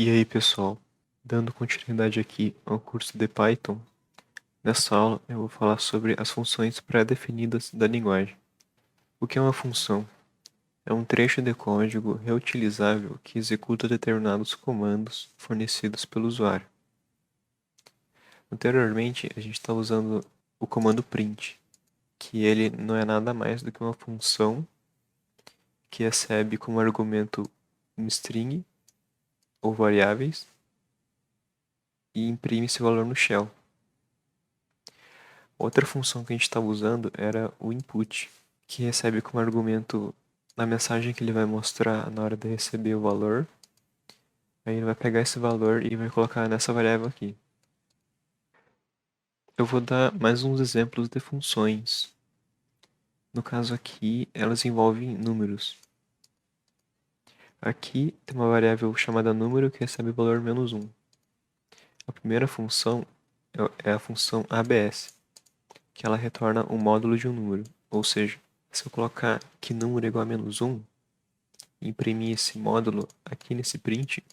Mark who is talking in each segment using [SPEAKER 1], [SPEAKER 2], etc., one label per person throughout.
[SPEAKER 1] E aí, pessoal, dando continuidade aqui ao curso de Python, nessa aula eu vou falar sobre as funções pré-definidas da linguagem. O que é uma função? É um trecho de código reutilizável que executa determinados comandos fornecidos pelo usuário. Anteriormente, a gente está usando o comando print, que ele não é nada mais do que uma função que recebe como argumento um string ou variáveis e imprime esse valor no shell. Outra função que a gente estava usando era o input, que recebe como argumento na mensagem que ele vai mostrar na hora de receber o valor. Aí ele vai pegar esse valor e vai colocar nessa variável aqui. Eu vou dar mais uns exemplos de funções. No caso aqui, elas envolvem números. Aqui tem uma variável chamada número que recebe o valor -1. A primeira função é a função ABS, que ela retorna o módulo de um número. Ou seja, se eu colocar que número é igual a -1, e imprimir esse módulo aqui nesse print,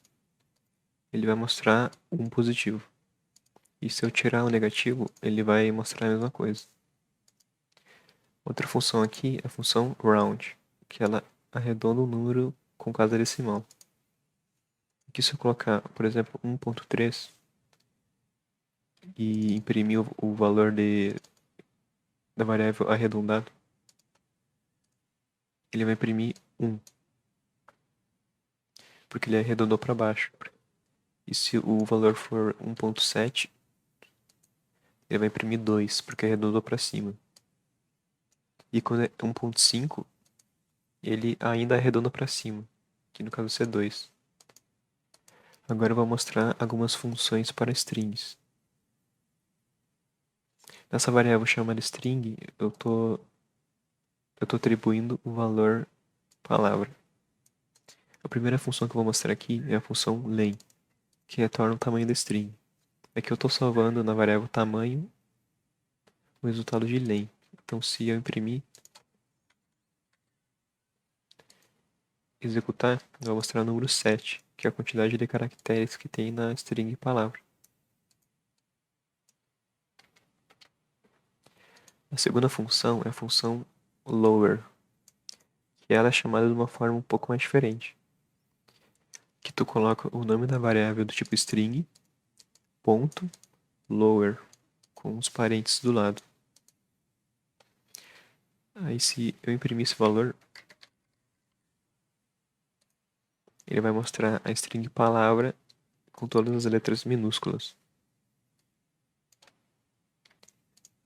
[SPEAKER 1] ele vai mostrar um positivo. E se eu tirar o negativo, ele vai mostrar a mesma coisa. Outra função aqui é a função round, que ela arredonda o número com casa decimal. Aqui se eu colocar, por exemplo, 1.3 e imprimir o valor da variável arredondado, ele vai imprimir 1, porque ele arredondou para baixo. E se o valor for 1.7, ele vai imprimir 2, porque arredondou para cima. E quando é 1.5, ele ainda arredonda para cima, que no caso é 2. Agora eu vou mostrar algumas funções para strings. Nessa variável chamada string, eu tô atribuindo o valor palavra. A primeira função que eu vou mostrar aqui é a função len, que retorna o tamanho da string. Aqui eu estou salvando na variável tamanho o resultado de len. Então se eu imprimir, executar, eu vou mostrar o número 7, que é a quantidade de caracteres que tem na string palavra. A segunda função é a função lower, que ela é chamada de uma forma um pouco mais diferente. Que tu coloca o nome da variável do tipo string, ponto, lower, com os parênteses do lado. Aí se eu imprimir esse valor, ele vai mostrar a string palavra com todas as letras minúsculas.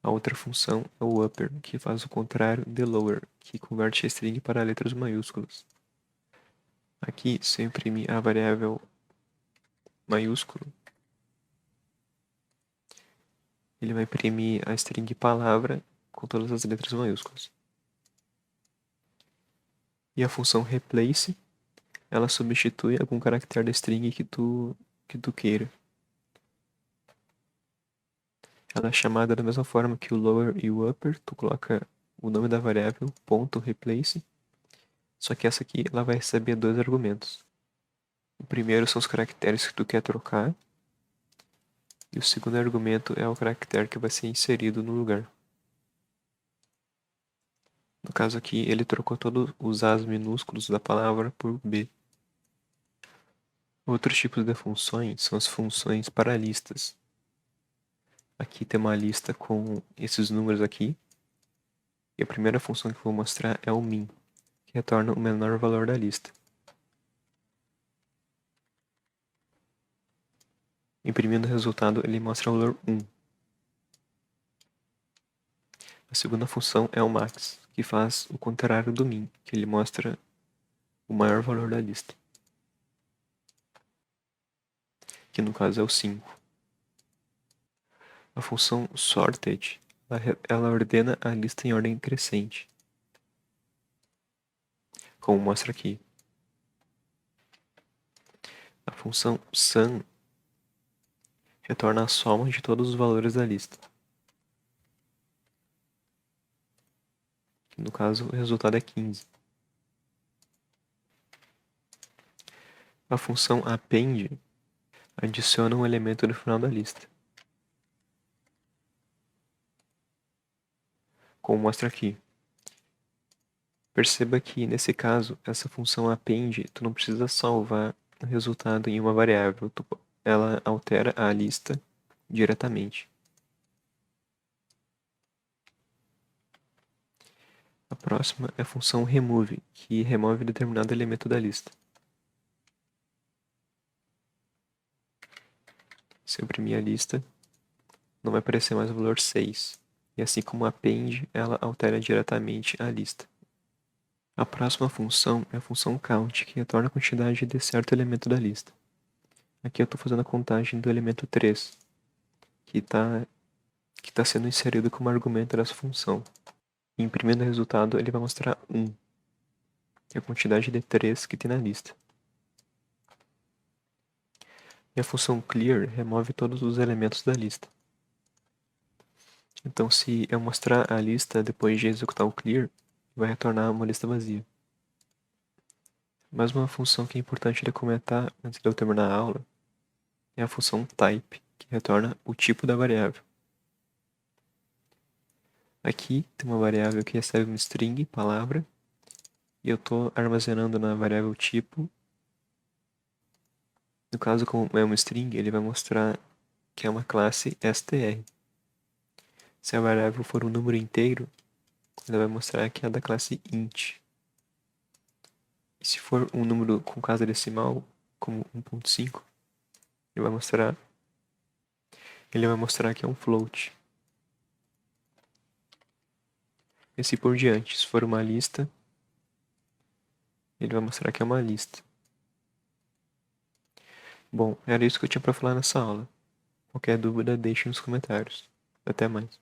[SPEAKER 1] A outra função é o upper, que faz o contrário de lower, que converte a string para letras maiúsculas. Aqui, se eu imprimir a variável maiúsculo, ele vai imprimir a string palavra com todas as letras maiúsculas. E a função replace, ela substitui algum caractere da string que tu queira. Ela é chamada da mesma forma que o lower e o upper, tu coloca o nome da variável, ponto replace, só que essa aqui ela vai receber dois argumentos. O primeiro são os caracteres que tu quer trocar, e o segundo argumento é o caractere que vai ser inserido no lugar. No caso aqui, ele trocou todos os As minúsculos da palavra por B. Outros tipos de funções são as funções paralistas. Aqui tem uma lista com esses números aqui. E a primeira função que eu vou mostrar é o min, que retorna o menor valor da lista. Imprimindo o resultado, ele mostra o valor 1. A segunda função é o max, que faz o contrário do min, que ele mostra o maior valor da lista, que no caso é o 5. A função sorted, ela ordena a lista em ordem crescente, como mostra aqui. A função sum retorna a soma de todos os valores da lista. No caso, o resultado é 15. A função append, adiciona um elemento no final da lista, como mostra aqui. Perceba que, nesse caso, essa função append, tu não precisa salvar o resultado em uma variável, ela altera a lista diretamente. A próxima é a função remove, que remove determinado elemento da lista. Se eu imprimir a lista, não vai aparecer mais o valor 6. E assim como append, ela altera diretamente a lista. A próxima função é a função count, que retorna a quantidade de certo elemento da lista. Aqui eu estou fazendo a contagem do elemento 3, que está sendo inserido como argumento dessa função. E imprimindo o resultado, ele vai mostrar 1, que é a quantidade de 3 que tem na lista. E a função clear remove todos os elementos da lista. Então, se eu mostrar a lista depois de executar o clear, vai retornar uma lista vazia. Mais uma função que é importante de comentar antes de eu terminar a aula é a função type, que retorna o tipo da variável. Aqui tem uma variável que recebe uma string, palavra, e eu estou armazenando na variável tipo. No caso, como é uma string, ele vai mostrar que é uma classe str. Se a variável for um número inteiro, ele vai mostrar que é da classe int. E se for um número com casa decimal, como 1.5, ele vai mostrar que é um float. E assim por diante. Se for uma lista, ele vai mostrar que é uma lista. Bom, era isso que eu tinha para falar nessa aula. Qualquer dúvida, deixe nos comentários. Até mais.